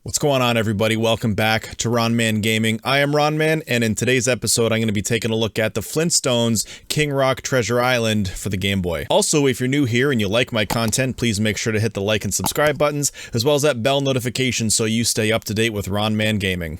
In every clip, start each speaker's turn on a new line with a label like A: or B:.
A: What's going on, everybody? Welcome back to RonMan Gaming. I am RonMan, and in today's episode, I'm going to be taking a look at the Flintstones King Rock Treasure Island for the Game Boy. Also, if you're new here and you like my content, please make sure to hit the like and subscribe buttons, as well as that bell notification so you stay up to date with RonMan Gaming.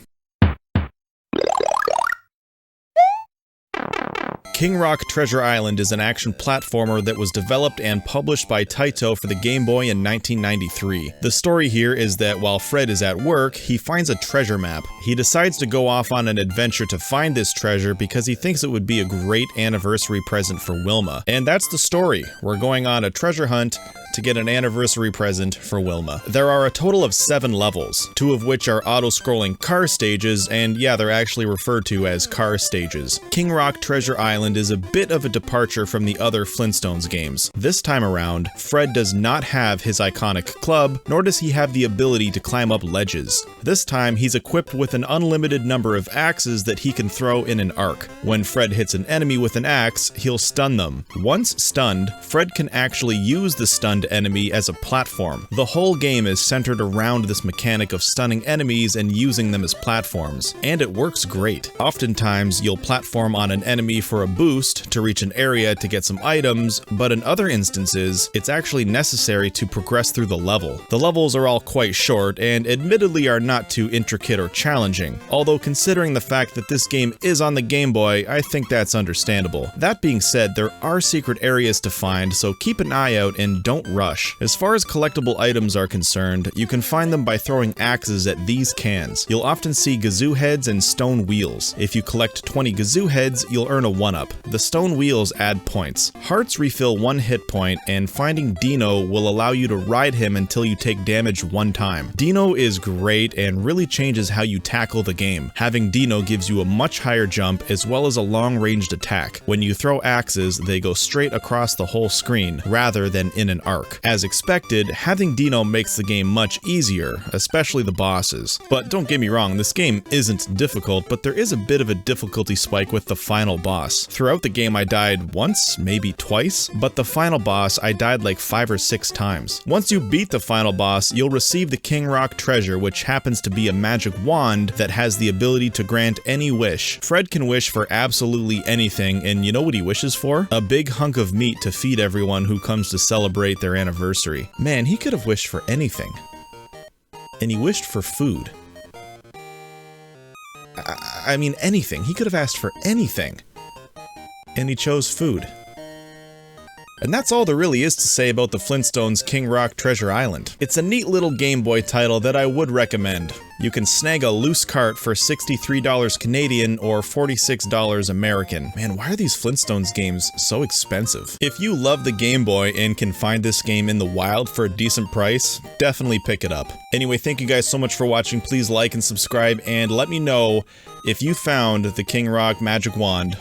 A: King Rock Treasure Island is an action platformer that was developed and published by Taito for the Game Boy in 1993. The story here is that while Fred is at work, he finds a treasure map. He decides to go off on an adventure to find this treasure because he thinks it would be a great anniversary present for Wilma. And that's the story. We're going on a treasure hunt to get an anniversary present for Wilma. There are a total of 7 levels, 2 of which are auto-scrolling car stages, and yeah, they're actually referred to as car stages. King Rock Treasure Island is a bit of a departure from the other Flintstones games. This time around, Fred does not have his iconic club, nor does he have the ability to climb up ledges. This time, he's equipped with an unlimited number of axes that he can throw in an arc. When Fred hits an enemy with an axe, he'll stun them. Once stunned, Fred can actually use the stunned enemy as a platform. The whole game is centered around this mechanic of stunning enemies and using them as platforms, and it works great. Oftentimes, you'll platform on an enemy for a boost to reach an area to get some items, but in other instances, it's actually necessary to progress through the level. The levels are all quite short and admittedly are not too intricate or challenging, although considering the fact that this game is on the Game Boy, I think that's understandable. That being said, there are secret areas to find, so keep an eye out and don't rush. As far as collectible items are concerned, you can find them by throwing axes at these cans. You'll often see gazoo heads and stone wheels. If you collect 20 gazoo heads, you'll earn a 1-up. The stone wheels add points. Hearts refill 1 hit point, and finding Dino will allow you to ride him until you take damage 1 time. Dino is great and really changes how you tackle the game. Having Dino gives you a much higher jump as well as a long-ranged attack. When you throw axes, they go straight across the whole screen rather than in an arc. As expected, having Dino makes the game much easier, especially the bosses. But don't get me wrong, this game isn't difficult, but there is a bit of a difficulty spike with the final boss. Throughout the game I died once, maybe twice, but the final boss I died like 5 or 6 times. Once you beat the final boss, you'll receive the King Rock treasure, which happens to be a magic wand that has the ability to grant any wish. Fred can wish for absolutely anything, and you know what he wishes for? A big hunk of meat to feed everyone who comes to celebrate their anniversary. Man, he could have wished for anything. And he wished for food. I mean, anything. He could have asked for anything. And he chose food. And that's all there really is to say about the Flintstones King Rock Treasure Island. It's a neat little Game Boy title that I would recommend. You can snag a loose cart for $63 Canadian or $46 American. Man, why are these Flintstones games so expensive? If you love the Game Boy and can find this game in the wild for a decent price, definitely pick it up. Anyway, thank you guys so much for watching. Please like and subscribe, and let me know if you found the King Rock Magic Wand.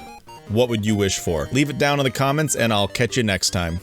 A: What would you wish for? Leave it down in the comments, and I'll catch you next time.